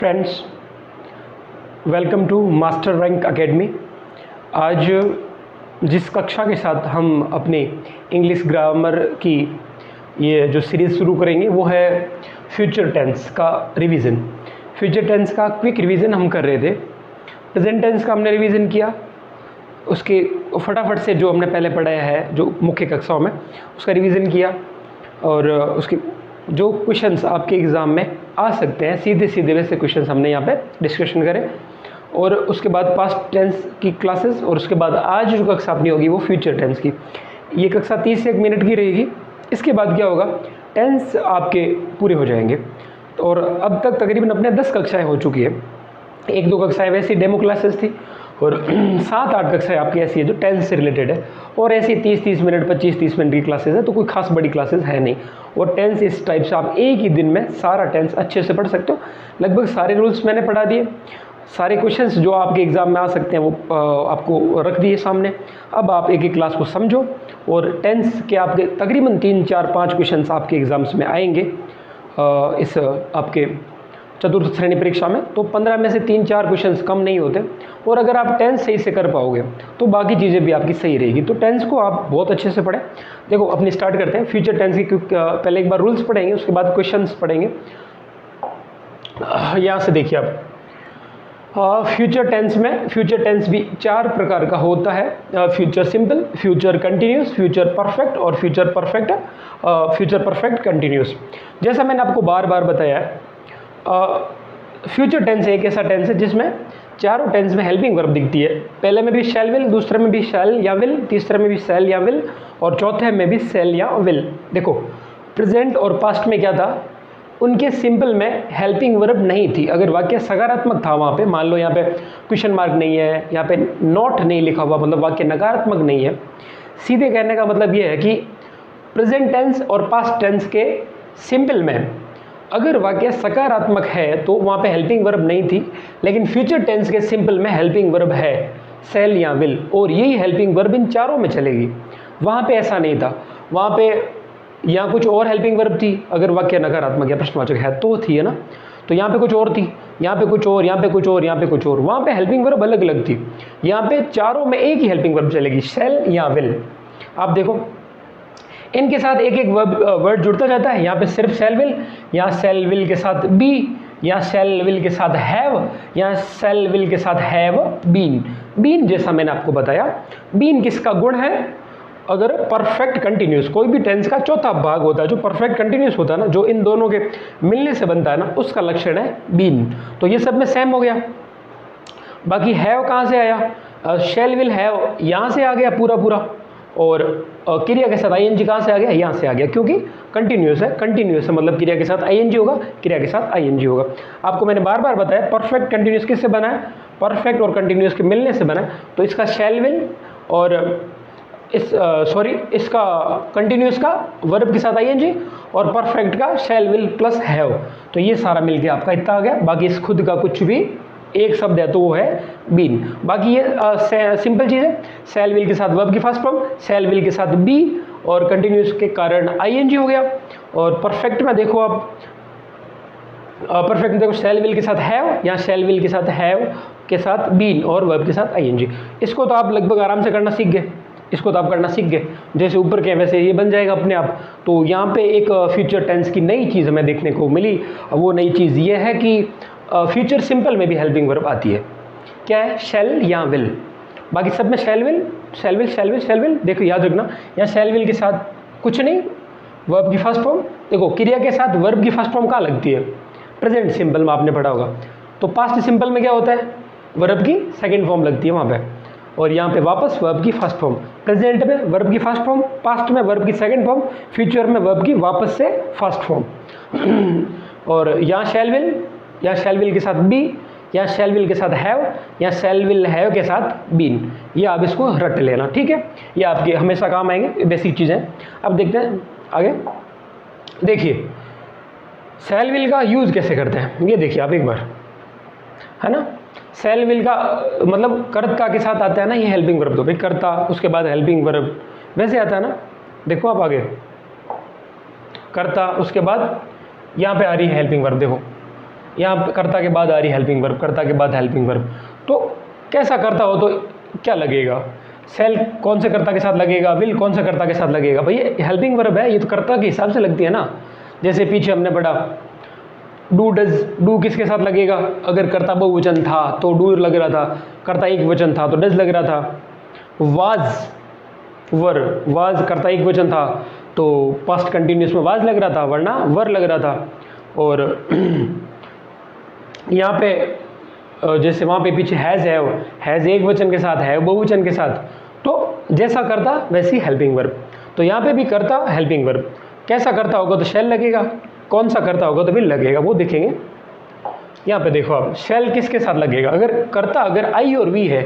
Friends, welcome to Master Rank Academy. आज जिस कक्षा के साथ हम अपने इंग्लिश ग्रामर की ये जो सीरीज़ शुरू करेंगे वो है फ्यूचर टेंस का रिवीजन। फ्यूचर टेंस का क्विक रिवीजन हम कर रहे थे। प्रेजेंट टेंस का हमने रिवीजन किया, उसके फटाफट से जो हमने पहले पढ़ाया है जो मुख्य कक्षाओं में उसका रिवीजन किया, और उसके जो क्वेश्चंस आपके एग्ज़ाम में आ सकते हैं सीधे सीधे वैसे क्वेश्चंस हमने यहाँ पे डिस्कशन करें। और उसके बाद पास्ट टेंस की क्लासेस, और उसके बाद आज जो कक्षा अपनी होगी वो फ्यूचर टेंस की। ये कक्षा 30 से 1 मिनट की रहेगी। इसके बाद क्या होगा, टेंस आपके पूरे हो जाएंगे। और अब तक तकरीबन अपने 10 कक्षाएँ हो चुकी है। 1-2 कक्षाएँ वैसी डेमो क्लासेस थी, और 7-8 कक्षाएँ आपकी ऐसी है जो टेंस से रिलेटेड है, और ऐसी 30-30 मिनट 25-30 मिनट की क्लासेस है। तो कोई खास बड़ी क्लासेस है नहीं। और टेंस इस टाइप से आप एक ही दिन में सारा टेंस अच्छे से पढ़ सकते हो। लगभग सारे रूल्स मैंने पढ़ा दिए, सारे क्वेश्चंस जो आपके एग्ज़ाम में आ सकते हैं वो आपको रख दिए सामने। अब आप एक एक क्लास को समझो, और टेंस के आपके तकरीबन 3-4-5 क्वेश्चंस आपके एग्ज़ाम्स में आएंगे इस आपके चतुर्थ श्रेणी परीक्षा में। तो 15 में से 3-4 क्वेश्चंस कम नहीं होते, और अगर आप टेंस सही से कर पाओगे तो बाकी चीज़ें भी आपकी सही रहेगी। तो टेंस को आप बहुत अच्छे से पढ़ें। देखो अपनी स्टार्ट करते हैं फ्यूचर टेंस की, क्योंकि पहले एक बार रूल्स पढ़ेंगे, उसके बाद क्वेश्चंस पढ़ेंगे। यहाँ से देखिए आप, फ्यूचर टेंस में फ्यूचर टेंस भी 4 प्रकार का होता है। Future simple, future continuous, future perfect और फ्यूचर परफेक्ट कंटिन्यूस। जैसा मैंने आपको बार बार बताया है, फ्यूचर टेंस एक ऐसा टेंस है जिसमें चारों टेंस में हेल्पिंग वर्ब दिखती है। पहले में भी शैल विल, दूसरे में भी शैल या विल, तीसरे में भी शैल या विल, और चौथे में भी शैल या विल। देखो प्रेजेंट और पास्ट में क्या था, उनके सिंपल में हेल्पिंग वर्ब नहीं थी। अगर वाक्य सकारात्मक था वहाँ पे, मान लो यहाँ पे क्वेश्चन मार्क नहीं है, यहाँ पे नॉट नहीं लिखा हुआ, मतलब वाक्य नकारात्मक नहीं है। सीधे कहने का मतलब ये है कि प्रेजेंट टेंस और पास्ट टेंस के सिंपल में अगर वाक्य सकारात्मक है तो वहाँ पे हेल्पिंग वर्ब नहीं थी, लेकिन फ्यूचर टेंस के सिंपल में हेल्पिंग वर्ब है, शैल या विल, और यही हेल्पिंग वर्ब इन चारों में चलेगी। वहाँ पे ऐसा नहीं था, वहाँ पे यहाँ कुछ और हेल्पिंग वर्ब थी। अगर वाक्य नकारात्मक या प्रश्नवाचक है तो थी, है ना। तो यहाँ पे कुछ और थी, यहाँ पे कुछ और, यहाँ पे कुछ और, यहाँ पे कुछ और। वहाँ पे हेल्पिंग वर्ब अलग अलग थी। यहाँ पे चारों में एक ही हेल्पिंग वर्ब चलेगी, शैल या विल। आप देखो इनके साथ एक एक वर्ड जुड़ता जाता है। यहाँ पे सिर्फ शैल विल, यहाँ शैल विल के साथ बी, यहाँ शैल विल के साथ हैव, यहाँ शैल विल के साथ हैव बीन। बीन जैसा मैंने आपको बताया, बीन किसका गुण है, अगर परफेक्ट कंटिन्यूस, कोई भी टेंस का चौथा भाग होता है जो परफेक्ट कंटिन्यूस होता है ना, जो इन दोनों के मिलने से बनता है ना, उसका लक्षण है बीन। तो ये सब में सेम हो गया। बाकी हैव कहाँ से आया, शैल विल हैव यहाँ से आ गया पूरा पूरा, और क्रिया के साथ आईएनजी कहाँ से आ गया, यहाँ से आ गया, क्योंकि कंटिन्यूस है। कंटिन्यूस है मतलब क्रिया के साथ आईएनजी होगा, क्रिया के साथ आईएनजी होगा। आपको मैंने बार बार बताया परफेक्ट कंटिन्यूस किससे बना है, परफेक्ट और कंटिन्यूस के मिलने से बना है। तो इसका शैल विल और इसका कंटिन्यूस का वर्ब के साथ आईएनजी, और परफेक्ट का शैल विल प्लस हैव। तो ये सारा मिलके आपका इतना आ गया। बाकी इस खुद का कुछ भी एक शब्द है तो वो है बीन। बाकी ये सिंपल चीज़ है, शैल विल के साथ वर्ब की फर्स्ट फॉर्म, शैल विल के साथ बी, और कंटिन्यूस के कारण आईएनजी हो गया। और परफेक्ट में देखो आप, परफेक्ट में देखो शैल विल के साथ हैव, यहाँ शैल विल के साथ हैव के साथ बीन, और वर्ब के साथ आईएनजी। इसको तो आप लगभग आराम से करना सीख गए, इसको तो आप करना सीख गए। जैसे ऊपर के वैसे ये बन जाएगा अपने आप। तो यहाँ पे एक फ्यूचर टेंस की नई चीज़ हमें देखने को मिली। वो नई चीज़ ये है कि फ्यूचर सिंपल में भी हेल्पिंग वर्ब आती है। क्या है, शैल या विल। बाकी सब में शैल will, shell will, shell will, shell will. देखो याद रखना, यहाँ शैल विल के साथ कुछ नहीं, वर्ब की फर्स्ट फॉर्म। देखो क्रिया के साथ वर्ब की फर्स्ट फॉर्म कहाँ लगती है, प्रेजेंट सिंपल में आपने पढ़ा होगा। तो पास्ट सिंपल में क्या होता है, वर्ब की सेकेंड फॉर्म लगती है वहाँ पे, और यहाँ पे वापस वर्ब की फर्स्ट फॉर्म। प्रेजेंट में वर्ब की फर्स्ट फॉर्म, पास्ट में वर्ब की सेकंड फॉर्म, फ्यूचर में वर्ब की वापस से फर्स्ट फॉर्म। और यहाँ शैल विल, यहाँ शैल विल के साथ बी, यहाँ शैल विल के साथ हैव, यहाँ शैल विल हैव के साथ बीन। ये आप इसको रट लेना, ठीक है। ये आपके हमेशा काम आएंगे, बेसिक चीज़ें। अब देखते हैं आगे। देखिए शैल विल का यूज़ कैसे करते हैं, ये देखिए आप एक बार, है ना। शैल विल का मतलब कर्ता के साथ आता है ना, ये हेल्पिंग वर्ब। तो भाई कर्ता, उसके बाद हेल्पिंग वर्ब, वैसे आता है ना। देखो आप आगे, कर्ता, उसके बाद यहाँ पे आ रही है हेल्पिंग वर्ब। देखो यहाँ पे कर्ता के बाद आ रही हेल्पिंग वर्ब, कर्ता के बाद हेल्पिंग वर्ब। तो कैसा कर्ता हो तो क्या लगेगा, सेल कौन से कर्ता के साथ लगेगा, विल कौन से कर्ता के साथ लगेगा। भाई ये हेल्पिंग वर्ब है, ये तो कर्ता के हिसाब से लगती है ना। जैसे पीछे हमने पढ़ा डू डज, डू किसके साथ लगेगा, अगर कर्ता बहुवचन था तो डू लग रहा था, कर्ता एक वचन था तो डज लग रहा था। वाज वर, वाज कर्ता एक वचन था तो पास्ट कंटिन्यूस में वाज लग रहा था, वरना वर लग रहा था। और यहाँ पे जैसे वहाँ पे पीछे हैज़ एक वचन के साथ, है बहुवचन के साथ, तो जैसा करता वैसी हेल्पिंग वर्ब। तो यहाँ पे भी करता हेल्पिंग वर्ब, कैसा करता होगा तो शेल लगेगा, कौन सा करता होगा तो विल लगेगा, वो देखेंगे। यहाँ पे देखो आप, शेल किसके साथ लगेगा, अगर करता अगर आई और वी है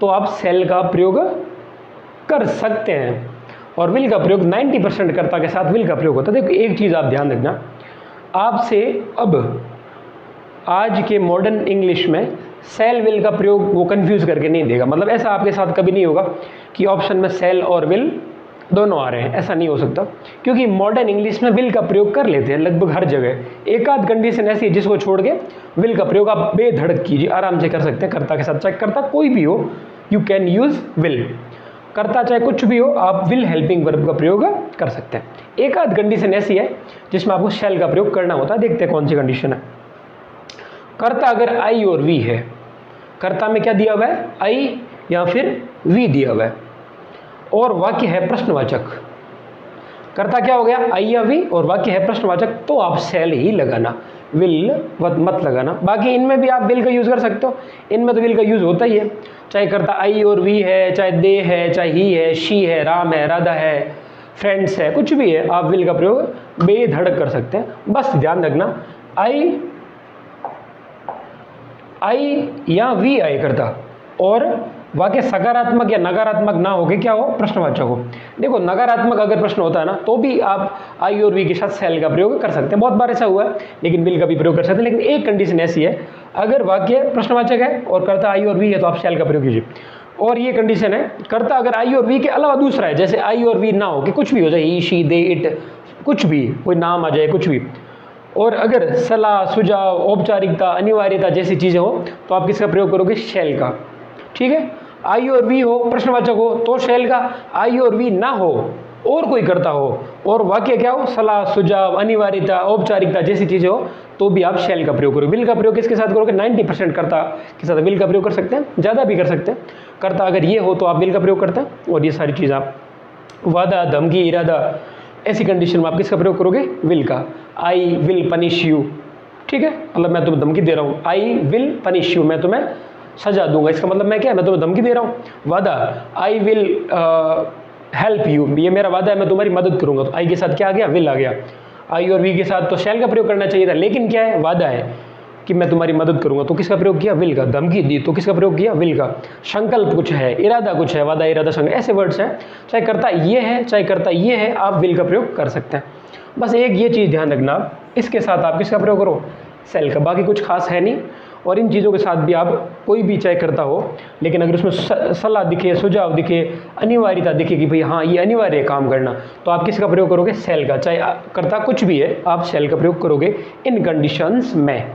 तो आप शेल का प्रयोग कर सकते हैं, और विल का प्रयोग 90% कर्ता के साथ विल का प्रयोग होता है। देखो एक चीज़ आप ध्यान रखना, आपसे अब आज के मॉडर्न इंग्लिश में सेल विल का प्रयोग वो कंफ्यूज करके नहीं देगा। मतलब ऐसा आपके साथ कभी नहीं होगा कि ऑप्शन में सेल और विल दोनों आ रहे हैं, ऐसा नहीं हो सकता, क्योंकि मॉडर्न इंग्लिश में विल का प्रयोग कर लेते हैं लगभग हर जगह। एक आध कंडीशन ऐसी है जिसको छोड़ के विल का प्रयोग आप बेधड़क कीजिए, आराम से कर सकते हैं कर्ता के साथ, चाहे कर्ता कोई भी हो, यू कैन यूज विल। करता चाहे कुछ भी हो, आप विल हेल्पिंग वर्ब का प्रयोग कर सकते हैं। एक आध कंडीशन ऐसी है जिसमें आपको शैल का प्रयोग करना होता है, देखते हैं कौन सी कंडीशन है। कर्ता अगर आई और वी है, कर्ता में क्या दिया हुआ है, आई या फिर वी दिया हुआ है, और वाक्य है प्रश्नवाचक। कर्ता क्या हो गया, आई या वी, और वाक्य है प्रश्नवाचक, तो आप शैल ही लगाना, विल मत लगाना। बाकी इनमें भी आप विल का यूज़ कर सकते हो, इनमें तो विल का यूज़ होता ही है, चाहे कर्ता आई और वी है, चाहे दे है, चाहे ही है, शी है, राम है, राधा है, फ्रेंड्स है, कुछ भी है, आप विल का प्रयोग बेधड़क कर सकते हैं। बस ध्यान रखना, आई या वी आए करता, और वाक्य सकारात्मक या नकारात्मक ना हो के क्या हो, प्रश्नवाचक हो। देखो नकारात्मक अगर प्रश्न होता है ना, तो भी आप आई और वी के साथ सेल का प्रयोग कर सकते हैं, बहुत बार ऐसा हुआ है, लेकिन विल का भी प्रयोग कर सकते हैं। लेकिन एक कंडीशन ऐसी है, अगर वाक्य प्रश्नवाचक है और कर्ता आई और वी है तो आप सेल का प्रयोग कीजिए। और ये कंडीशन है, कर्ता अगर आई और वी के अलावा दूसरा है, जैसे आई और वी ना हो कि कुछ भी हो जाए, ही, शी, दे, इट, कुछ भी, कोई नाम आ जाए, कुछ भी, और अगर सलाह, सुझाव, औपचारिकता, अनिवार्यता जैसी चीज़ें हो तो आप किसका प्रयोग करोगे, शैल का। ठीक है, आई और वी हो, प्रश्नवाचक हो तो शैल का, आई और वी ना हो और कोई करता हो और वाक्य क्या हो, सलाह, सुझाव, अनिवार्यता, औपचारिकता जैसी चीज़ें हो तो भी आप शैल का प्रयोग करोगे। विल का प्रयोग किसके साथ करोगे, 90% कर्ता के साथ विल का प्रयोग कर सकते हैं, ज़्यादा भी कर सकते हैं। कर्ता अगर ये हो तो आप विल का प्रयोग करते हैं, और ये सारी चीज़ आप वादा, धमकी, इरादा, ऐसी कंडीशन में आप किसका प्रयोग करोगे, विल का। आई विल पनिश यू, ठीक है, मतलब मैं तुम्हें धमकी दे रहा हूँ, आई विल पनिश यू, मैं तुम्हें सजा दूंगा, इसका मतलब मैं क्या है, मैं तुम्हें धमकी दे रहा हूँ। वादा, आई विल हेल्प यू, ये मेरा वादा है, मैं तुम्हारी मदद करूंगा, तो आई के साथ क्या आ गया, विल आ गया। आई और वी के साथ तो शैल का प्रयोग करना चाहिए था, लेकिन क्या है, वादा है कि मैं तुम्हारी मदद करूंगा, तो किसका प्रयोग किया, विल का। धमकी दी तो किसका प्रयोग किया, विल का। संकल्प कुछ है, इरादा कुछ है, वादा, इरादा, संकल्प, ऐसे वर्ड्स हैं, चाहे करता ये है चाहे करता ये है, आप विल का प्रयोग कर सकते हैं। बस एक ये चीज़ ध्यान रखना, इसके साथ आप किसका प्रयोग करो, सेल का। बाकी कुछ खास है नहीं, और इन चीज़ों के साथ भी आप कोई भी चाहे करता हो, लेकिन अगर उसमें सलाह दिखे, सुझाव दिखे, अनिवार्यता दिखे कि भाई हाँ ये अनिवार्य है काम करना, तो आप किसका प्रयोग करोगे, सेल का। चाहे करता कुछ भी है, आप सेल का प्रयोग करोगे इन कंडीशंस में।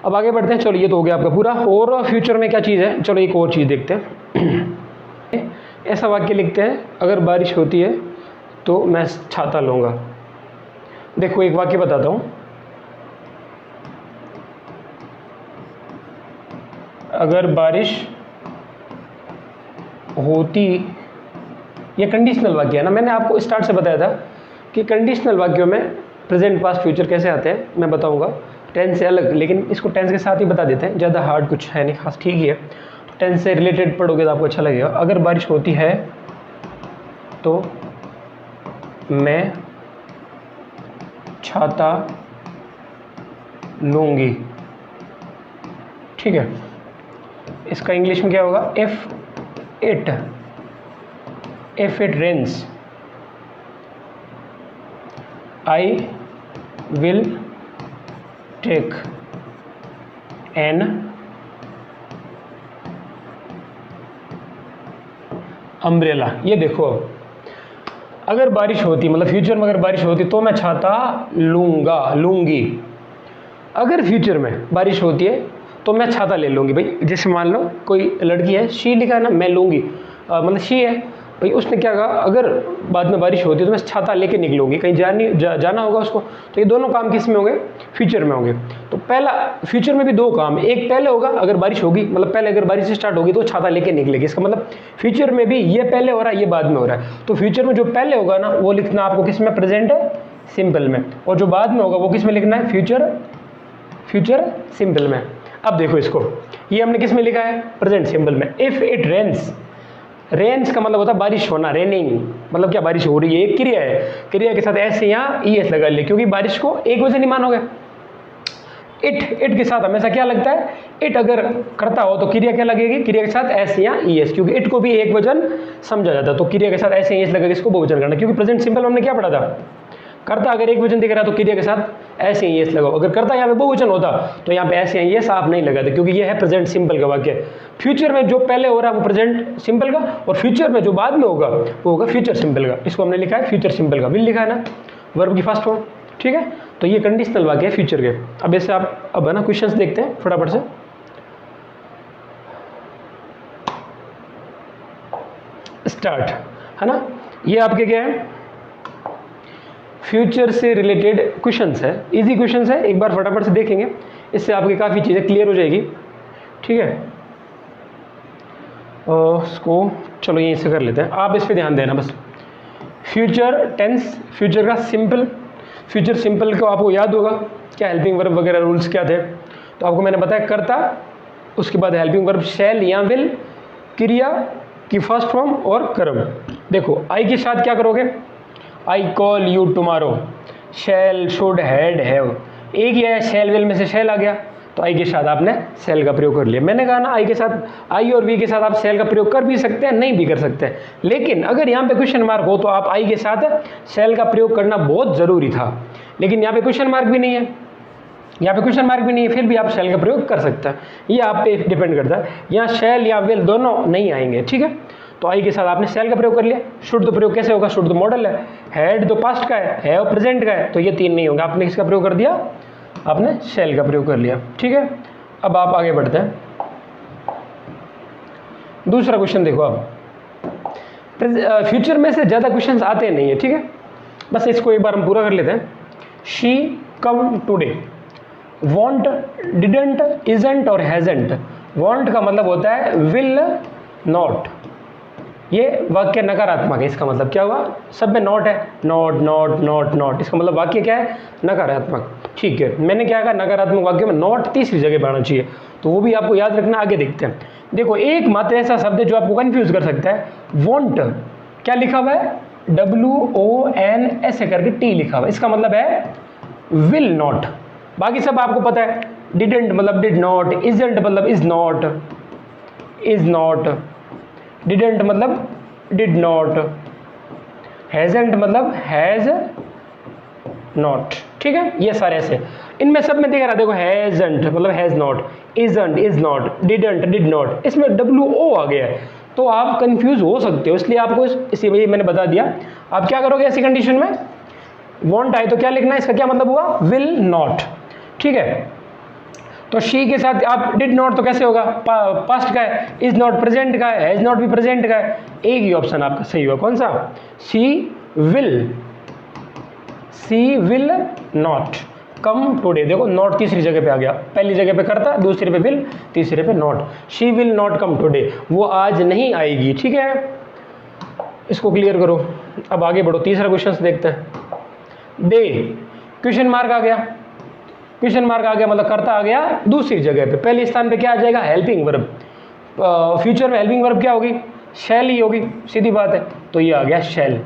अब आगे बढ़ते हैं, चलो ये तो हो गया आपका पूरा। और फ्यूचर में क्या चीज़ है, चलो एक और चीज़ देखते हैं। ऐसा वाक्य लिखते हैं, अगर बारिश होती है तो मैं छाता लूँगा। देखो एक वाक्य बताता हूँ, अगर बारिश होती, ये कंडीशनल वाक्य है ना, मैंने आपको स्टार्ट से बताया था कि कंडीशनल वाक्यों में प्रेजेंट, पास्ट, फ्यूचर कैसे आते हैं मैं बताऊंगा, टेंस से अलग, लेकिन इसको टेंस के साथ ही बता देते हैं, ज़्यादा हार्ड कुछ है नहीं खास, ठीक ही है। तो टेंस से रिलेटेड पढ़ोगे तो आपको अच्छा लगेगा। अगर बारिश होती है तो मैं छाता लूँगी, ठीक है। इसका इंग्लिश में क्या होगा, if it rains I will take an umbrella. ये देखो, अगर बारिश होती, मतलब फ्यूचर में अगर बारिश होती तो मैं छाता लूँगा, लूँगी। अगर फ्यूचर में बारिश होती है तो मैं छाता ले लूँगी भाई। जैसे मान लो कोई लड़की है, शी लिखा है ना, मैं लूँगी, मतलब शी है भाई, उसने क्या कहा, अगर बाद में बारिश होती है तो मैं छाता लेके निकलूँगी, कहीं जाना होगा उसको। तो ये दोनों काम किस में होंगे, फ्यूचर में होंगे। तो पहला, फ्यूचर में भी दो काम, एक पहले होगा अगर बारिश होगी, मतलब पहले अगर बारिश स्टार्ट होगी तो छाता लेके निकलेगी। इसका मतलब फ्यूचर में भी ये पहले हो रहा है, ये बाद में हो रहा है। तो फ्यूचर में जो पहले होगा ना वो लिखना आपको किस में, प्रेजेंट सिंपल में, और जो बाद में होगा वो किस में लिखना है, फ्यूचर सिंपल में। अब देखो इसको, ये हमने किस में लिखा है, प्रेजेंट सिंपल में। इफ इट रेन्स, रेन्स का मतलब होता है बारिश होना, रेनिंग मतलब क्या, बारिश हो रही है, एक क्रिया है, क्रिया के साथ ऐसे यहाँ ES लगा लिया क्योंकि बारिश को एक वजह नहीं मानोगे। इट के साथ हमेशा क्या लगता है, इट अगर करता हो तो क्रिया क्या लगेगी, क्रिया के साथ ऐसे यहाँ ES, क्योंकि इट को भी एक वचन समझा जाता है, तो क्रिया के साथ ऐसे ES लगेगा, इसको बहुवचन करना। क्योंकि प्रेजेंट सिंपल हमने क्या पढ़ा था, करता अगर एक वचन दिख रहा है तो क्रिया के साथ ऐसे ही ES लगाओ। अगर करता यहाँ पे बहुवचन होता तो यहाँ पे ऐसे ही ES आप नहीं लगाते, क्योंकि ये है प्रेजेंट सिंपल का वाक्य। फ्यूचर में जो पहले हो रहा है वो प्रेजेंट सिंपल का, और फ्यूचर में जो बाद में होगा वो होगा फ्यूचर सिंपल का। इसको हमने लिखा है फ्यूचर सिंपल का, विल लिखा है ना, वर्ब की फर्स्ट फॉर्म, ठीक है। तो ये कंडीशनल वाक्य है फ्यूचर के। अब ऐसे आप अब है ना क्वेश्चंस देखते हैं फटाफट से। स्टार्ट, है ना, ये आपके क्या है, फ्यूचर से रिलेटेड क्वेश्चंस है, इजी क्वेश्चंस है, एक बार फटाफट से देखेंगे, इससे आपकी काफ़ी चीज़ें क्लियर हो जाएगी, ठीक है। इसको चलो यहीं से कर लेते हैं, आप इस पे ध्यान देना बस। फ्यूचर टेंस, फ्यूचर का सिंपल, फ्यूचर सिंपल को आपको याद होगा क्या, हेल्पिंग वर्ब वगैरह रूल्स क्या थे, तो आपको मैंने बताया करता, उसके बाद हेल्पिंग वर्ब शैल या विल, क्रिया की फर्स्ट फॉर्म और कर्म। देखो आई के साथ क्या करोगे, I call you tomorrow, shall should had have, एक ही है, शैल विल में से शैल आ गया, तो आई के साथ आपने शैल का प्रयोग कर लिया। मैंने कहा ना आई के साथ, आई और वी के साथ आप शैल का प्रयोग कर भी सकते हैं, नहीं भी कर सकते हैं, लेकिन अगर यहाँ पे क्वेश्चन मार्क हो तो आप आई के साथ शैल का प्रयोग करना बहुत ज़रूरी था। लेकिन यहाँ पे क्वेश्चन मार्क भी नहीं है, यहाँ पे क्वेश्चन मार्क भी नहीं है, फिर भी आप शैल का प्रयोग कर सकते हैं, ये आप पे डिपेंड करता है। यहाँ शैल या विल दोनों नहीं आएंगे, ठीक है। तो आई के साथ आपने शैल का प्रयोग कर लिया। शुड तो प्रयोग कैसे होगा, शुड तो मॉडल है, हैड तो पास्ट का है और प्रेजेंट का है, तो ये तीन नहीं होंगे, आपने किसका प्रयोग कर दिया, आपने शैल का प्रयोग कर लिया, ठीक है। अब आप आगे बढ़ते हैं, दूसरा क्वेश्चन देखो। अब फ्यूचर में से ज़्यादा क्वेश्चन आते नहीं है, ठीक है, बस इसको एक बार हम पूरा कर लेते हैं। She come today, want, didn't, isn't और हैजेंट। वॉन्ट का मतलब होता है विल नॉट, ये वाक्य नकारात्मक है, इसका मतलब क्या हुआ, सब में नॉट है, नॉट नॉट नॉट नॉट, इसका मतलब वाक्य क्या है, नकारात्मक, ठीक है। मैंने क्या कहा, नकारात्मक वाक्य में नॉट तीसरी जगह पर आना चाहिए, तो वो भी आपको याद रखना। आगे देखते हैं, देखो एक मात्र ऐसा शब्द है जो आपको कंफ्यूज कर सकता है, वॉन्ट क्या लिखा हुआ है, WON ऐसे करके T लिखा हुआ है, इसका मतलब है विल नॉट, बाकी सब आपको पता है। डिडंट मतलब डिड नॉट, इजंट मतलब इज नॉट, डिडंट मतलब डिड नॉट, हैजंट मतलब हैज नॉट, ठीक है। ये सारे ऐसे, इनमें सब में दिख रहा, देखो हैजंट मतलब has not, isn't is not, didn't did not, इसमें WO आ गया है, तो आप कंफ्यूज हो सकते हो, इसलिए आपको इसी वजह मैंने बता दिया। आप क्या करोगे ऐसी कंडीशन में, वॉन्ट आए तो क्या लिखना है, इसका क्या मतलब हुआ, विल नॉट, ठीक है। तो शी के साथ आप डिड नॉट तो कैसे होगा, पास्ट का है, इज नॉट प्रेजेंट का है, हैज नॉट भी प्रेजेंट का है, एक ही ऑप्शन आपका सही होगा, कौन सा, she will not come today. देखो नॉट तीसरी जगह पे आ गया, पहली जगह पे करता, दूसरे पे विल, तीसरे पे not, she will not come today, वो आज नहीं आएगी, ठीक है। इसको क्लियर करो, अब आगे बढ़ो, तीसरा क्वेश्चन देखते हैं। दे, क्वेश्चन मार्क आ गया, क्वेश्चन मार्क आ गया मतलब करता आ गया दूसरी जगह पे, पहले स्थान पे क्या आ जाएगा, हेल्पिंग वर्ब। फ्यूचर में हेल्पिंग वर्ब क्या होगी, शैल ही होगी, सीधी बात है, तो ये आ गया शैल,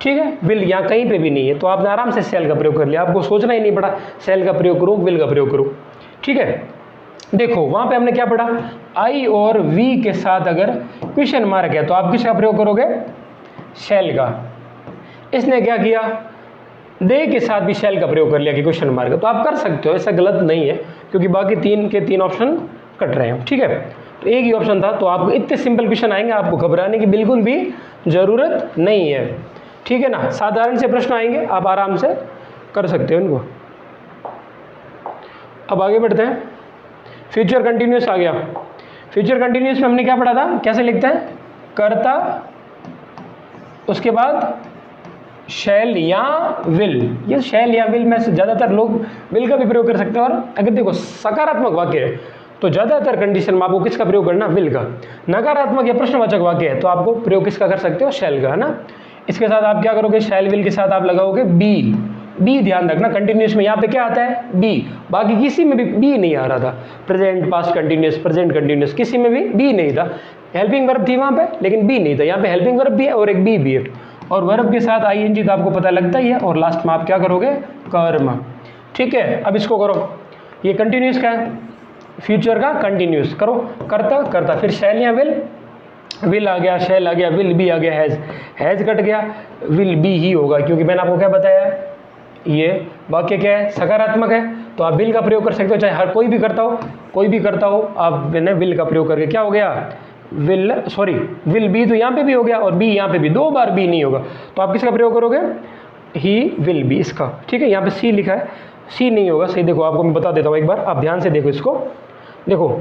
ठीक है। विल यहाँ कहीं पे भी नहीं है, तो आपने आराम से शैल का प्रयोग कर लिया, आपको सोचना ही नहीं पड़ा शैल का प्रयोग करूँ विल का प्रयोग करूँ, ठीक है। देखो वहाँ पे हमने क्या पढ़ा, आई और वी के साथ अगर क्वेश्चन मार्क है तो आप किसका प्रयोग करोगे, शैल का। इसने क्या किया, दे के साथ भी शैल का प्रयोग कर लिया कि क्वेश्चन मार्क, तो आप कर सकते हो, ऐसा गलत नहीं है, क्योंकि बाकी तीन के तीन ऑप्शन कट रहे हैं, ठीक है। तो एक ही ऑप्शन था, तो आपको इतने सिंपल क्वेश्चन आएंगे, आपको घबराने की बिल्कुल भी ज़रूरत नहीं है, ठीक है ना। साधारण से प्रश्न आएंगे, आप आराम से कर सकते हो इनको। अब आगे बढ़ते हैं, फ्यूचर कंटिन्यूस आ गया। फ्यूचर कंटिन्यूस में हमने क्या पढ़ा था, कैसे लिखते हैं, कर्ता उसके बाद शैल या विल। ये शैल या विल में से ज़्यादातर लोग विल का भी प्रयोग कर सकते हैं, और अगर देखो सकारात्मक वाक्य है तो ज़्यादातर कंडीशन में आपको किसका प्रयोग करना, विल का। नकारात्मक या प्रश्नवाचक वाक्य है तो आपको प्रयोग किसका कर सकते हो, शैल का, है ना। इसके साथ आप क्या करोगे, शैल विल के साथ आप लगाओगे बी। बी ध्यान रखना कंटिन्यूस में यहाँ पे क्या आता है, बी। बाकी किसी में भी बी नहीं आ रहा था, present, past continuous, present continuous, किसी में भी बी नहीं था। हेल्पिंग वर्ब थी वहाँ पे लेकिन बी नहीं था। यहाँ पे हेल्पिंग वर्ब भी है और एक बी भी है, और वर्ब के साथ आईएनजी तो आपको पता लगता ही है, और लास्ट में आप क्या करोगे, कर्म। ठीक है, अब इसको करो, ये कंटिन्यूस का है, फ्यूचर का कंटिन्यूस करो, करता करता, फिर शैल या विल आ गया, शैल आ गया, विल बी आ गया, हैज कट गया, विल बी ही होगा, क्योंकि मैंने आपको क्या बताया, ये वाक्य क्या है, सकारात्मक है तो आप विल का प्रयोग कर सकते हो, चाहे हर कोई भी करता हो आप विल का प्रयोग करके क्या हो गया, विल बी तो यहाँ पे भी हो गया और बी यहाँ पे भी, 2 बार बी नहीं होगा तो आप किसका प्रयोग करोगे, ही विल बी, इसका। ठीक है, यहाँ पे सी लिखा है, सी नहीं होगा, सही देखो आपको मैं बता देता हूँ एक बार, आप ध्यान से देखो इसको, देखो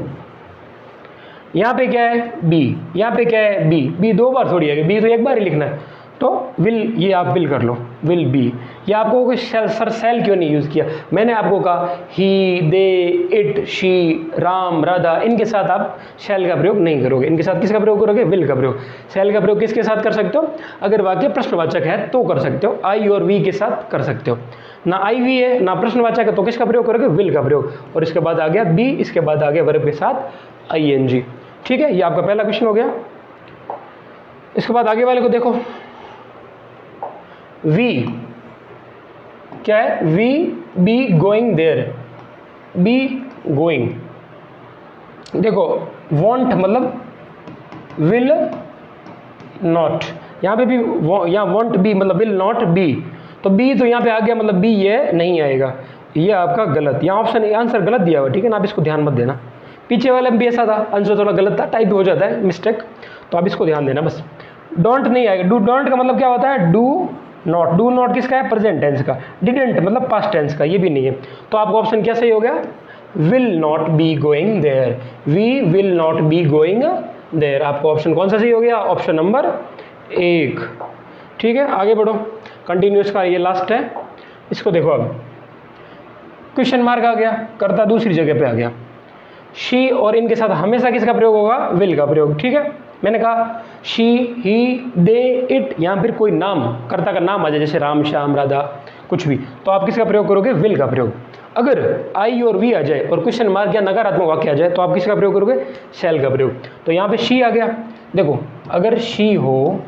यहाँ पे क्या है, बी, यहाँ पे क्या है, बी 2 बार थोड़ी है, बी तो एक बार ही लिखना है, तो विल, ये आप विल कर लो, विल बी। ये आपको कोई सेल क्यों नहीं यूज़ किया, मैंने आपको कहा ही, दे, इट, शी, राम, राधा, इनके साथ आप शैल का प्रयोग नहीं करोगे, इनके साथ किसका प्रयोग करोगे, विल का प्रयोग। शैल का प्रयोग किसके साथ कर सकते हो, अगर वाक्य प्रश्नवाचक है तो कर सकते हो, आई और वी के साथ कर सकते हो, ना आई वी है ना प्रश्नवाचक है तो किसका प्रयोग करोगे, विल का प्रयोग। और इसके बाद आ गया बी, इसके बाद आ गया वर्ब के साथ ING। ठीक है, ये आपका पहला क्वेश्चन हो गया। इसके बाद आगे वाले को देखो, वी क्या है, we be going there, be going, देखो वॉन्ट मतलब विल नॉट, यहाँ पे भी यहाँ वॉन्ट बी मतलब विल नॉट बी, तो बी तो यहाँ पे आ गया मतलब बी ये नहीं आएगा, ये आपका गलत, यहाँ ऑप्शन आंसर गलत दिया हुआ। ठीक है ना, आप इसको ध्यान मत देना, पीछे वाले में भी ऐसा था, आंसर थोड़ा गलत था, टाइप हो जाता है मिस्टेक, तो आप इसको ध्यान देना बस। डोंट नहीं आएगा, डोंट का मतलब क्या होता है, डू नॉट किसका है, प्रेजेंट टेंस का, डिडंट मतलब पास्ट टेंस का, ये भी नहीं है, तो आपका ऑप्शन क्या सही हो गया, will not be going there, we will not be going there. आपका ऑप्शन कौन सा सही हो गया, ऑप्शन नंबर 1। ठीक है, आगे बढ़ो, कंटिन्यूस का ये लास्ट है, इसको देखो, अब क्वेश्चन मार्क आ गया, करता दूसरी जगह पे आ गया, शी और इनके साथ हमेशा किसका प्रयोग होगा, विल का प्रयोग। ठीक है, मैंने कहा शी, ही, दे, इट, यहाँ फिर कोई नाम, कर्ता का नाम आ जाए, जैसे राम, श्याम, राधा, कुछ भी, तो आप किसका प्रयोग करोगे, विल का प्रयोग। अगर आई और वी आ जाए और क्वेश्चन मार्क या नकारात्मक वाक्य आ जाए तो आप किसका प्रयोग करोगे, शैल का प्रयोग। तो यहाँ पे शी आ गया, देखो अगर शी हो,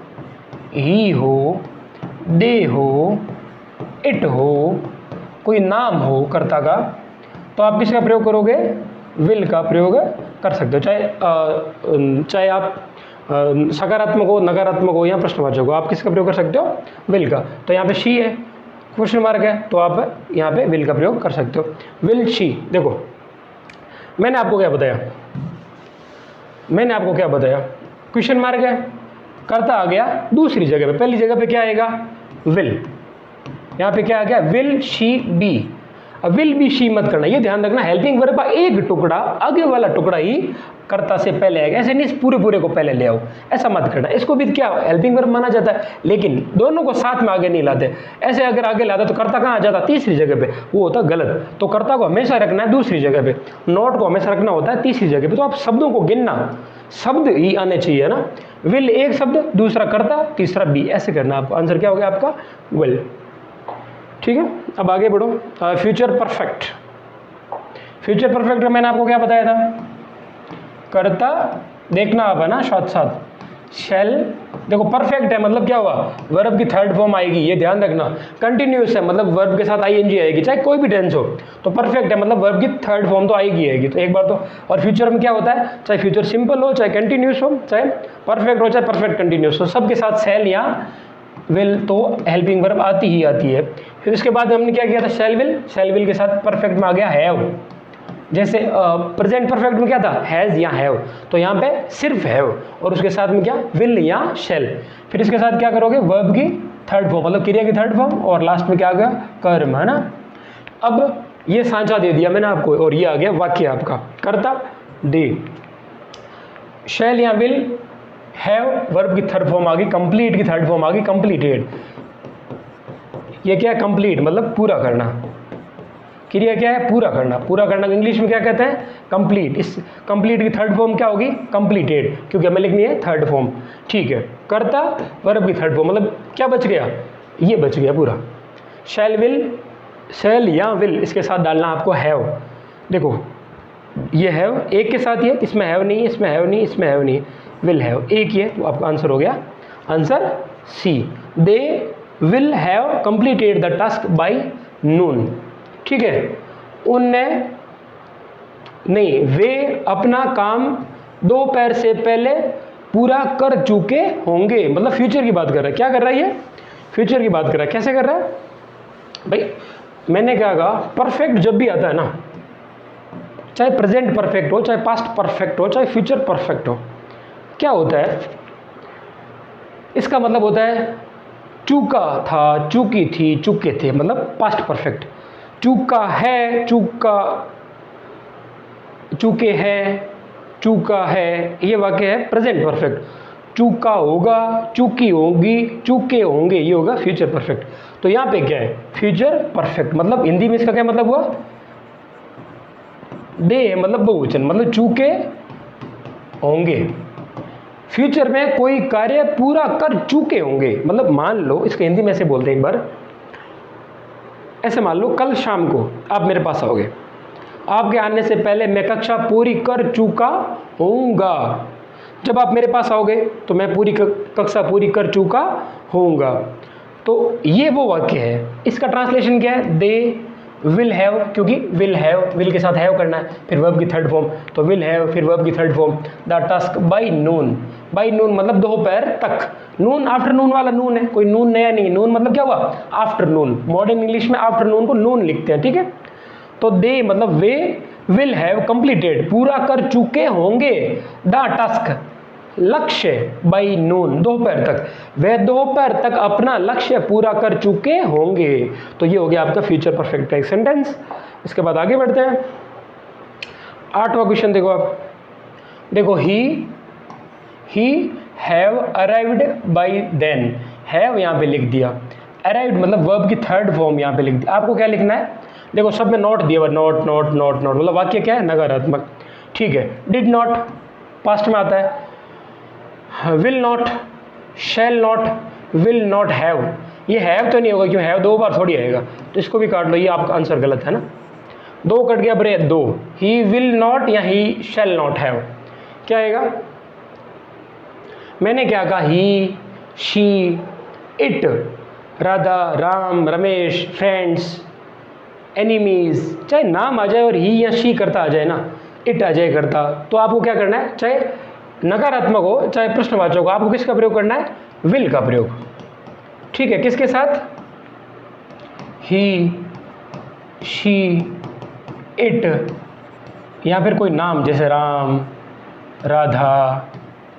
ही हो, दे हो, इट हो, कोई नाम हो कर्ता का, तो आप किसका प्रयोग करोगे, विल का प्रयोग कर सकते हो, चाहे आप सकारात्मक हो, नकारात्मक हो या प्रश्नवाचक हो, आप किसका प्रयोग कर सकते हो, विल का। तो यहाँ पे शी है, क्वेश्चन मार्क है, तो आप यहाँ पे विल का प्रयोग कर सकते हो, विल शी। देखो मैंने आपको क्या बताया, क्वेश्चन मार्क है, करता आ गया दूसरी जगह पे, पहली जगह पे क्या आएगा, विल, यहाँ पे क्या आ गया, विल शी बी। अब विल बी शी मत करना, ये ध्यान रखना, हेल्पिंग वर्ब का एक टुकड़ा, आगे वाला टुकड़ा ही कर्ता से पहले आएगा, ऐसे नहीं पूरे को पहले ले आओ, ऐसा मत करना। इसको भी क्या हेल्पिंग वर्ब माना जाता है, लेकिन दोनों को साथ में आगे नहीं लाते, ऐसे अगर आगे लाता तो कर्ता कहाँ आ जाता, तीसरी जगह पे, वो होता गलत। तो कर्ता को हमेशा रखना है दूसरी जगह पे, नॉट को हमेशा रखना होता है तीसरी जगह पे। तो आप शब्दों को गिनना, शब्द ही आने चाहिए ना, विल एक शब्द, दूसरा कर्ता, तीसरा बी, ऐसे करना आपको। आंसर क्या हो गया आपका, विल। ठीक है, अब आगे बढ़ो, फ्यूचर परफेक्ट। फ्यूचर परफेक्ट में मैंने आपको क्या बताया था, कर्ता, देखना आप है ना साथ, शैल, देखो परफेक्ट है मतलब क्या हुआ, वर्ब की थर्ड फॉर्म आएगी, ये ध्यान रखना। कंटिन्यूस है मतलब वर्ब के साथ ING आएगी, चाहे कोई भी टेंस हो, तो परफेक्ट है मतलब वर्ब की थर्ड फॉर्म तो आएगी। तो एक बार तो, और फ्यूचर में क्या होता है, चाहे फ्यूचर सिंपल हो, चाहे कंटिन्यूस हो, चाहे परफेक्ट हो, चाहे परफेक्ट कंटिन्यूस हो, सबके साथ शैल या विल तो हेल्पिंग वर्ब आती है। फिर उसके बाद हमने क्या किया था, शैल विल के साथ परफेक्ट में आ गया हैव, जैसे प्रेजेंट परफेक्ट में क्या था, हैज़ या हैव, तो यहाँ पे सिर्फ हैव और उसके साथ में क्या, विल या शैल। फिर इसके साथ क्या करोगे, वर्ब की थर्ड फॉर्म मतलब क्रिया की थर्ड फॉर्म, और लास्ट में क्या आ गया, कर्म, है ना। अब ये सांचा दे दिया मैंने आपको और ये आ गया वाक्य आपका। कर्ता दे, शैल या विल, हैव वर्ब की थर्ड फॉर्म आ गई, कंप्लीट की थर्ड फॉर्म आ गई कंप्लीटेड। ये क्या है? कंप्लीट मतलब पूरा करना। क्रिया क्या है? पूरा करना। पूरा करना को इंग्लिश में क्या कहते हैं? कंप्लीट। इस कंप्लीट की थर्ड फॉर्म क्या होगी? कंप्लीटेड, क्योंकि हमें लिखनी है थर्ड फॉर्म। ठीक है, कर्ता वर्ब की थर्ड फॉर्म मतलब क्या बच गया? ये बच गया पूरा। शैल विल, शैल या विल, इसके साथ डालना आपको हैव। देखो ये हैव एक के साथ ही है, इसमें हैव नहीं, इसमें हैव नहीं, इसमें हैव नहीं, विल हैव एक ही है, तो आपका आंसर हो गया answer C. They will have completed the task by noon. ठीक है, उनने नहीं, वे अपना काम दोपहर से पहले पूरा कर चुके होंगे। मतलब फ्यूचर की बात कर रहा है। क्या कर रहा है ये? फ्यूचर की बात कर रहा है। कैसे कर रहा है भाई? मैंने क्या कहा, परफेक्ट जब भी आता है ना, चाहे प्रेजेंट परफेक्ट हो, चाहे पास्ट परफेक्ट हो, चाहे फ्यूचर परफेक्ट हो, क्या होता है? इसका मतलब होता है चूका था, चूकी थी, चूके थे, मतलब पास्ट परफेक्ट। चूका है, चूका, चूके हैं, चूका है, ये वाक्य है प्रेजेंट परफेक्ट। चूका होगा, चूकी होगी, चूके होंगे, ये होगा फ्यूचर परफेक्ट। तो यहाँ पे क्या है? Future perfect. मतलब हिंदी में इसका क्या मतलब हुआ? दे मतलब बहुवचन, मतलब चूके होंगे। फ्यूचर में कोई कार्य पूरा कर चुके होंगे। मतलब मान लो, इसके हिंदी में ऐसे बोलते हैं एक बार, ऐसे मान लो कल शाम को आप मेरे पास आओगे, आपके आने से पहले मैं कक्षा पूरी कर चुका होऊंगा। जब आप मेरे पास आओगे तो मैं पूरी कक्षा पूरी कर चुका होऊंगा। तो ये वो वाक्य है। इसका ट्रांसलेशन क्या है? दे विल हैव, क्योंकि विल हैव, विल के साथ हैव करना है, फिर वर्ब की थर्ड फॉर्म, तो विल हैव फिर वर्ब की third form the task by Noon. By noon मतलब दोपहर तक। नून आफ्टरनून वाला नून है, कोई नून नया नहीं। नून मतलब क्या हुआ? आफ्टरनून। मॉडर्न इंग्लिश में आफ्टरनून को नून लिखते हैं। ठीक है, तो दे मतलब वे विल हैव कंप्लीटेड पूरा कर चुके होंगे द टास्क लक्ष्य बाय नून दोपहर तक। वे दोपहर तक अपना लक्ष्य पूरा कर चुके होंगे। तो ये हो गया आपका फ्यूचर परफेक्ट का एक सेंटेंस। इसके बाद आगे बढ़ते हैं। 8वां क्वेश्चन देखो आप। देखो he have arrived by then. Have यहाँ पे लिख दिया, अराइव्ड मतलब वर्ब की थर्ड फॉर्म यहाँ पे लिख दी। आपको क्या लिखना है? देखो सब में नॉट दिया हुआ, नॉट नॉट नॉट नॉट, मतलब वाक्य क्या है? नकारात्मक। ठीक है, डिड नॉट पास्ट में आता है, will not, shall not, will not have. ये हैव तो नहीं होगा, क्यों? हैव दो बार थोड़ी आएगा, तो इसको भी काट लो, ये आपका आंसर गलत है ना। दो कट गया बरे, दो। ही विल नॉट या ही शैल नॉट हैव, क्या आएगा? मैंने क्या कहा? He, she, it, Radha, Ram, Ramesh, friends, enemies, चाहे नाम आ जाए और ही या शी करता आ जाए ना, इट आ जाए करता, तो आपको क्या करना है? चाहे नकारात्मक हो चाहे प्रश्नवाचक हो, आपको किसका प्रयोग करना है? विल का प्रयोग। ठीक है, किसके साथ? ही, शी, इट, या फिर कोई नाम जैसे राम, राधा,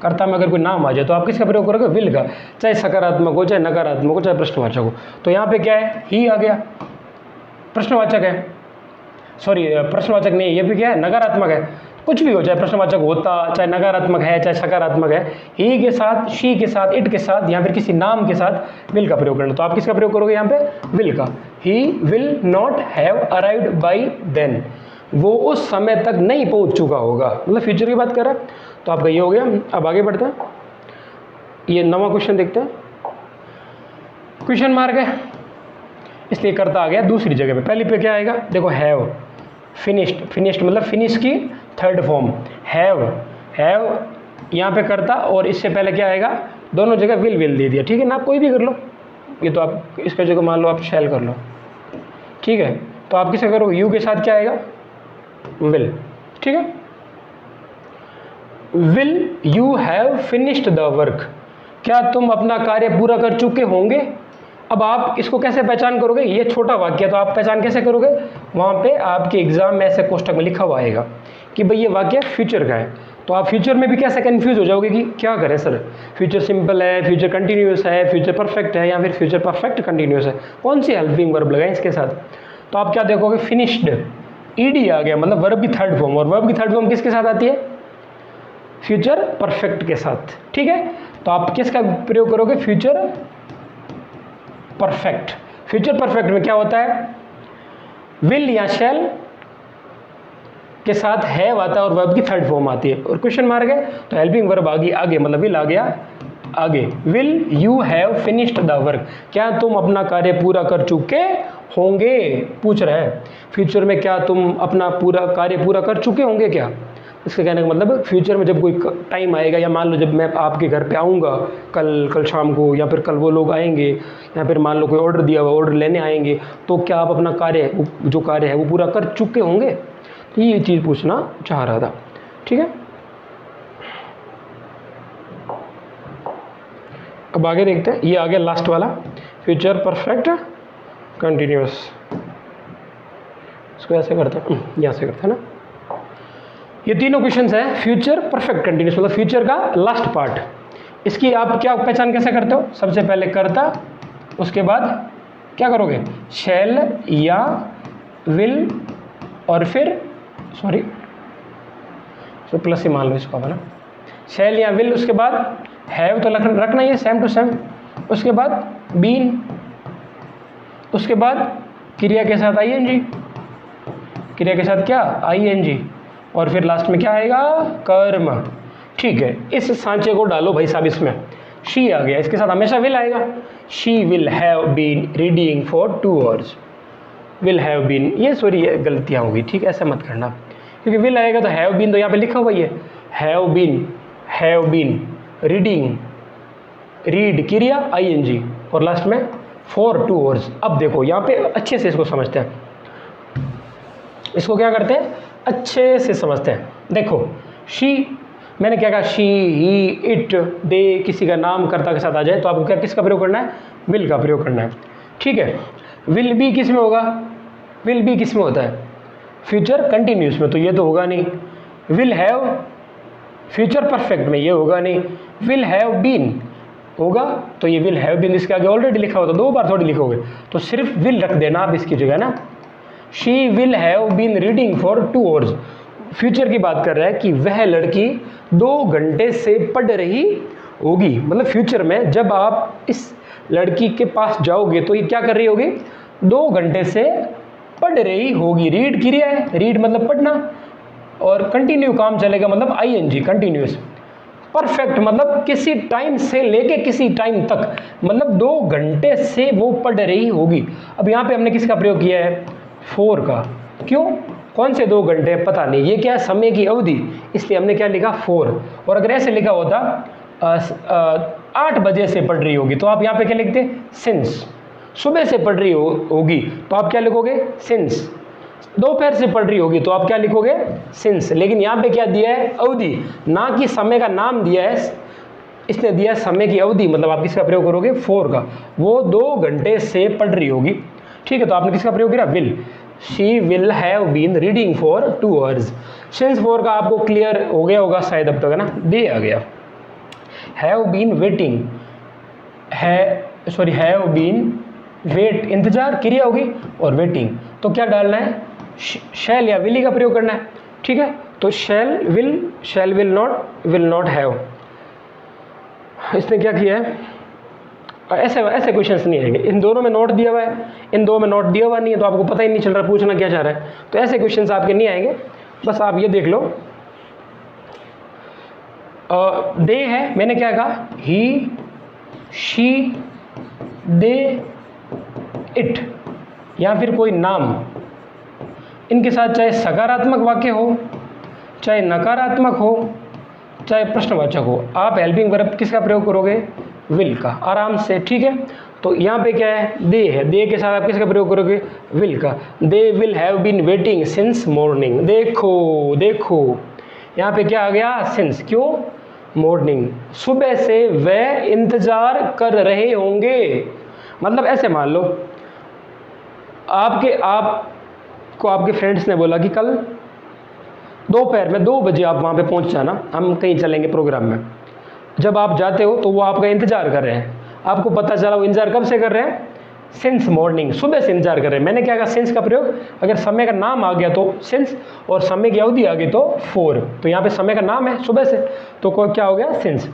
कर्ता में अगर कोई नाम आ जाए तो आप किसका प्रयोग करोगे? विल का, चाहे सकारात्मक हो, चाहे नकारात्मक हो, चाहे प्रश्नवाचक हो। तो यहाँ पे क्या है? ही आ गया, प्रश्नवाचक है, सॉरी प्रश्नवाचक नहीं, ये भी क्या है? नकारात्मक है। कुछ भी हो, चाहे प्रश्नवाचक होता, चाहे नकारात्मक है, चाहे सकारात्मक है, ही के साथ, शी के साथ, इट के साथ, या फिर किसी नाम के साथ विल का प्रयोग करना। तो आप किसका प्रयोग करोगे यहाँ पे? विल का। He will not have arrived by then, वो उस समय तक नहीं पहुंच चुका होगा, मतलब फ्यूचर की बात कर रहा है। तो आपका ये हो गया। अब आगे बढ़ते हैं, ये 9वां क्वेश्चन देखते हैं। क्वेश्चन मार्क है इसलिए करता आ गया दूसरी जगह पे। पहली पे क्या आएगा? देखो हैव, फिनिश्ड, फिनिश्ड मतलब फिनिश की थर्ड फॉर्म। हैव यहाँ पे करता, और इससे पहले क्या आएगा? दोनों जगह विल दे दिया। ठीक है ना, आप कोई भी कर लो, ये तो आप इसका जगह मान लो आप शैल कर लो। ठीक है, तो आप किसे करोगे? यू के साथ क्या आएगा? विल। ठीक है, will you have finished the work, क्या तुम अपना कार्य पूरा कर चुके होंगे? अब आप इसको कैसे पहचान करोगे? ये छोटा वाक्य, तो आप पहचान कैसे करोगे? वहाँ पे आपके एग्जाम में ऐसे कोष्टक में लिखा हुआ आएगा कि भाई ये वाक्य फ्यूचर का है। तो आप फ्यूचर में भी कैसे कंफ्यूज हो जाओगे कि क्या करें सर, फ्यूचर सिंपल है, फ्यूचर कंटिन्यूस है, फ्यूचर परफेक्ट है, या फिर फ्यूचर परफेक्ट कंटिन्यूस है, कौन सी हेल्पिंग वर्ब लगाएं इसके साथ? तो आप क्या देखोगे, फिनिश्ड, ईडी आ गया, मतलब वर्ब की थर्ड फॉर्म। और वर्ब की थर्ड फॉर्म किसके साथ आती है, फ्यूचर परफेक्ट के साथ। ठीक है, तो आप किसका प्रयोग करोगे, फ्यूचर परफेक्ट। फ्यूचर परफेक्ट में क्या होता है, विल या शैल के साथ हैव आता है और वर्ब की थर्ड फॉर्म आती है। और क्वेश्चन मार्क है तो हेल्पिंग वर्ब आ गई आगे, मतलब विल आ गया आगे। Will you have finished the work, क्या तुम अपना कार्य पूरा कर चुके होंगे, पूछ रहा है। फ्यूचर में क्या तुम अपना पूरा कार्य पूरा कर चुके होंगे क्या, इसके कहने का मतलब फ्यूचर में जब कोई टाइम आएगा, या मान लो जब मैं आपके घर पे आऊँगा कल शाम को, या फिर कल वो लोग आएंगे, या फिर मान लो कोई ऑर्डर दिया हुआ ऑर्डर लेने आएंगे, तो क्या आप अपना कार्य जो कार्य है वो पूरा कर चुके होंगे। तो ये चीज़ पूछना चाह रहा था। ठीक है, अब आगे देखते हैं। ये आ गया लास्ट वाला, फ्यूचर परफेक्ट कंटिन्यूअस। इसको ऐसे करते हैं, यहाँ से करते हैं ना। ये तीनों क्वेश्चंस हैं फ्यूचर परफेक्ट कंटिन्यूअस, मतलब फ्यूचर का लास्ट पार्ट। इसकी आप क्या पहचान कैसे करते हो, सबसे पहले करता, उसके बाद क्या करोगे, शैल या विल, और फिर तो प्लस ही मान लो इसको अपना, शैल या विल, उसके बाद हैव तो रखना ही है सेम टू सेम, उसके बाद बीन, उसके बाद क्रिया के साथ आईएनजी, क्रिया के साथ क्या आईएनजी, और फिर लास्ट में क्या आएगा, कर्म। ठीक है, इस सांचे को डालो भाई साहब इसमें, शी आ गया, इसके साथ हमेशा विल आएगा। She will have been reading for 2 hours, will have been, ये सॉरी गलतियाँ होगी, ठीक है, ऐसा मत करना, क्योंकि विल आएगा तो हैव बीन तो यहाँ पे लिखा हुआ ही है, हैव बीन रीडिंग, रीड क्रिया आईएनजी, और लास्ट में फॉर 2 आवर्स। अब देखो यहाँ पे अच्छे से इसको समझते हैं, इसको क्या करते हैं, अच्छे से समझते हैं। देखो शी, मैंने क्या कहा, शी, ही, इट, दे, किसी का नाम कर्ता के साथ आ जाए तो आपको क्या किसका प्रयोग करना है, विल का प्रयोग करना है। ठीक है, विल बी किस में होगा, विल बी किस में होता है, फ्यूचर कंटिन्यूस में, तो ये तो होगा नहीं। विल हैव फ्यूचर परफेक्ट में ये होगा नहीं। विल हैव बीन होगा तो ये विल हैव बीन इसके आगे ऑलरेडी लिखा होता, 2 बार थोड़ी लिखोगे, तो सिर्फ विल रख देना आप इसकी जगह ना। She will have been reading for 2 hours, future की बात कर रहा है कि वह लड़की 2 घंटे से पढ़ रही होगी, मतलब फ्यूचर में जब आप इस लड़की के पास जाओगे तो ये क्या कर रही होगी, 2 घंटे से पढ़ रही होगी। रीड क्रिया है, रीड मतलब पढ़ना, और कंटिन्यू काम चलेगा मतलब आईएनजी कंटिन्यूअस। परफेक्ट मतलब किसी टाइम से लेके किसी टाइम तक, मतलब 2 घंटे से वो पढ़ रही होगी। अब यहाँ पे हमने किसका प्रयोग किया है, फॉर का, क्यों, कौन से 2 घंटे पता नहीं, ये क्या है समय की अवधि, इसलिए हमने क्या लिखा फॉर। और अगर ऐसे लिखा होता 8 बजे से पढ़ रही होगी तो आप यहाँ पे क्या लिखते, सिंस। सुबह से पढ़ रही होगी तो आप क्या लिखोगे, सिंस। दोपहर से पढ़ रही होगी तो आप क्या लिखोगे, सिंस। लेकिन यहाँ पे क्या दिया है, अवधि, ना कि समय का नाम दिया है, इसने दिया समय की अवधि, मतलब आप किसका प्रयोग करोगे, फॉर का। वो 2 घंटे से पढ़ रही होगी, ठीक है, तो आपने किसका प्रयोग किया, will. She will have been reading for 2 hours. Since for का आपको क्लियर हो गया होगा शायद अब तक, है ना, दे आ गया। Have been waiting, have been wait, इंतजार क्रिया होगी, और वेटिंग, तो क्या डालना है, शैल या विल का प्रयोग करना है। ठीक है, तो शैल विल नॉट हैव। इसने क्या किया है, ऐसे क्वेश्चंस नहीं आएंगे, इन दोनों में नोट दिया हुआ है, इन 2 में नोट दिया हुआ नहीं है, तो आपको पता ही नहीं चल रहा पूछना क्या चाह रहा है, तो ऐसे क्वेश्चंस आपके नहीं आएंगे। बस आप ये देख लो, दे है, मैंने क्या कहा, ही, शी, दे, इट, या फिर कोई नाम, इनके साथ चाहे सकारात्मक वाक्य हो, चाहे नकारात्मक हो, चाहे प्रश्नवाचक हो, आप हेल्पिंग वर्ब किसका प्रयोग करोगे, विल का, आराम से। ठीक है, तो यहाँ पे क्या है, दे है, दे के साथ आप किसका प्रयोग करोगे, विल का। They will have been waiting since morning, देखो यहाँ पे क्या आ गया, सिंस, क्यों, मॉर्निंग, सुबह से वह इंतजार कर रहे होंगे। मतलब ऐसे मान लो आपको आपके फ्रेंड्स ने बोला कि कल दोपहर में 2 बजे आप वहाँ पे पहुँच जाना, हम कहीं चलेंगे प्रोग्राम में। जब आप जाते हो तो वो आपका इंतज़ार कर रहे हैं, आपको पता चला वो इंतज़ार कब से कर रहे हैं, सिंस मॉर्निंग, सुबह से इंतजार कर रहे हैं। मैंने क्या कहा, सिंस का प्रयोग अगर समय का नाम आ गया तो सिंस, और समय की अवधि आ गई तो फॉर। तो यहाँ पे समय का नाम है सुबह से, तो क्या हो गया, सिंस।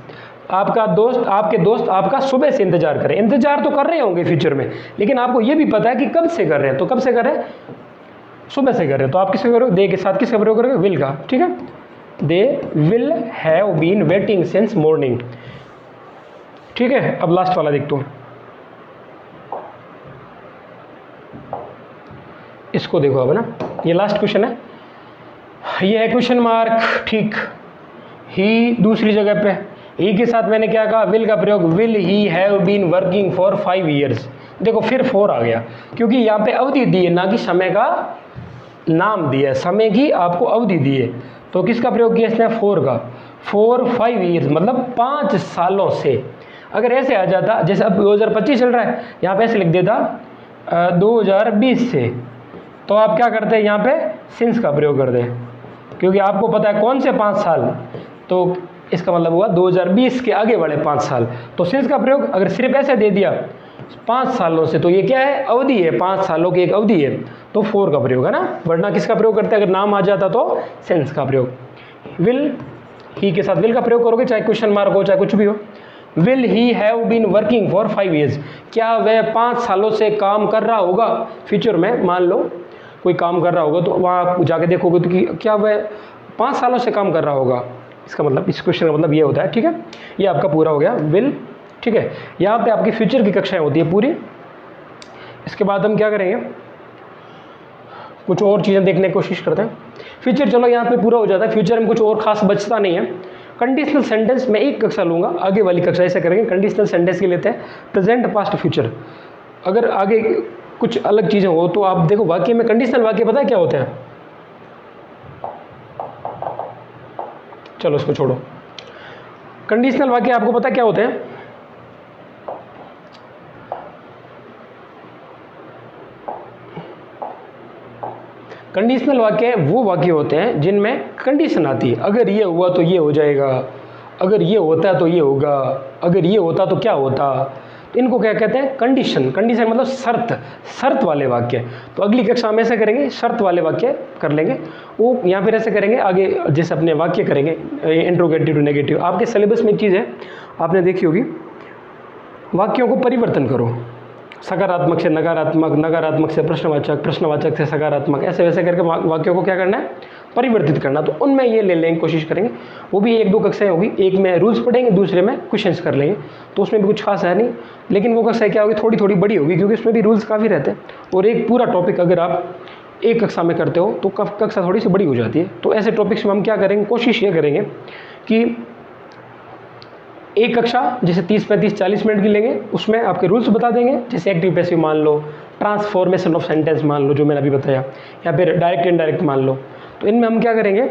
आपका दोस्त, आपके दोस्त आपका सुबह से इंतजार करें, इंतजार तो कर रहे होंगे फ्यूचर में, लेकिन आपको ये भी पता है कि कब से कर रहे हैं, तो कब से कर रहे हैं, सुबह से कर रहे हैं। तो आप किसका करोगे, दे के साथ किसका प्रयोग करोगे, विल का, ठीक है। They will have been waiting since morning, ठीक है। अब लास्ट वाला देखते हो, इसको देखो अब ना, ये लास्ट क्वेश्चन है, ये है क्वेश्चन मार्क, ठीक। ही दूसरी जगह पे, ही के साथ मैंने क्या कहा, विल का प्रयोग, will he have been working for 5 years. देखो फिर 4 आ गया, क्योंकि यहाँ पे अवधि दी है, ना कि समय का नाम दिया है, समय की आपको अवधि दी है। तो किसका प्रयोग किया इसने, 4 का, फॉर 5 ईयर्स मतलब 5 सालों से। अगर ऐसे आ जाता, जैसे अब 2025 चल रहा है, यहाँ पे ऐसे लिख देता 2020 से, तो आप क्या करते हैं, यहाँ पे सिंस का प्रयोग कर दें, क्योंकि आपको पता है कौन से 5 साल, तो इसका मतलब हुआ 2020 के आगे वाले 5 साल। तो सिंस का प्रयोग अगर सिर्फ ऐसे दे दिया 5 सालों से, तो ये क्या है, अवधि है, 5 सालों की एक अवधि है, तो 4 का प्रयोग है ना। वरना किसका प्रयोग करते हैं, अगर नाम आ जाता तो सिंस का प्रयोग। विल, ही के साथ विल का प्रयोग करोगे, चाहे क्वेश्चन मार्क हो चाहे कुछ भी हो। Will he have been working for 5 years, क्या वह 5 सालों से काम कर रहा होगा फ्यूचर में। मान लो कोई काम कर रहा होगा, तो वहाँ आप जाके देखोगे तो कि क्या वह 5 सालों से काम कर रहा होगा, इसका मतलब, इस क्वेश्चन का मतलब ये होता है, ठीक है। ये आपका पूरा हो गया विल, ठीक है। यहाँ पे आपकी फ्यूचर की कक्षाएं होती है पूरी। इसके बाद हम क्या करेंगे, कुछ और चीज़ें देखने की कोशिश करते हैं। फ्यूचर चलो यहाँ पे पूरा हो जाता है, फ्यूचर में कुछ और खास बचता नहीं है। कंडीशनल सेंटेंस में एक कक्षा लूँगा, आगे वाली कक्षा ऐसे करेंगे। कंडीशनल सेंटेंस के लेते हैं प्रेजेंट, पास्ट, फ्यूचर। अगर आगे कुछ अलग चीज़ें हो तो आप देखो, वाक्य में कंडीशनल वाक्य पता है क्या होते हैं, चलो इसको छोड़ो। कंडीशनल वाक्य आपको पता क्या होते हैं, कंडीशनल वाक्य वो वाक्य होते हैं जिनमें कंडीशन आती है। अगर ये हुआ तो ये हो जाएगा, अगर ये होता तो ये होगा, अगर ये होता तो क्या होता। तो इनको क्या कहते हैं, कंडीशन। कंडीशन मतलब शर्त, शर्त वाले वाक्य। तो अगली कक्षा में ऐसे करेंगे, शर्त वाले वाक्य कर लेंगे। वो यहाँ पर ऐसे करेंगे, आगे जैसे अपने वाक्य करेंगे इंट्रोगेटिव टू नेगेटिव। आपके सिलेबस में एक चीज़ है, आपने देखी होगी, वाक्यों को परिवर्तन करो, सकारात्मक से नकारात्मक, नकारात्मक से प्रश्नवाचक, प्रश्नवाचक से सकारात्मक, ऐसे वैसे करके वाक्यों को क्या करना है, परिवर्तित करना। तो उनमें ये ले लेंगे, कोशिश करेंगे। वो भी 1-2 कक्षाएं होगी, एक में रूल्स पढ़ेंगे, दूसरे में क्वेश्चंस कर लेंगे। तो उसमें भी कुछ खास है नहीं, लेकिन वो कक्षाएं क्या होगी, थोड़ी थोड़ी बड़ी होगी, क्योंकि उसमें भी रूल्स काफ़ी रहते हैं। और एक पूरा टॉपिक अगर आप एक कक्षा में करते हो तो कक्षा थोड़ी सी बड़ी हो जाती है। तो ऐसे टॉपिक्स में हम क्या करेंगे, कोशिश ये करेंगे कि एक कक्षा जैसे 30, 35, 40 मिनट की लेंगे, उसमें आपके रूल्स बता देंगे, जैसे एक्टिव पैसिव मान लो, ट्रांसफॉर्मेशन ऑफ सेंटेंस मान लो जो मैंने अभी बताया, या फिर डायरेक्ट इनडायरेक्ट मान लो। तो इनमें हम क्या करेंगे,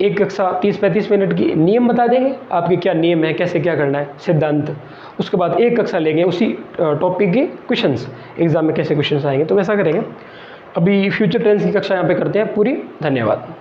एक कक्षा 30-35 मिनट की नियम बता देंगे, आपके क्या नियम है, कैसे क्या करना है, सिद्धांत। उसके बाद एक कक्षा लेंगे उसी टॉपिक के क्वेश्चंस, एग्जाम में कैसे क्वेश्चंस आएंगे, तो वैसा करेंगे। अभी फ्यूचर टेंस की कक्षा यहाँ पे करते हैं पूरी। धन्यवाद।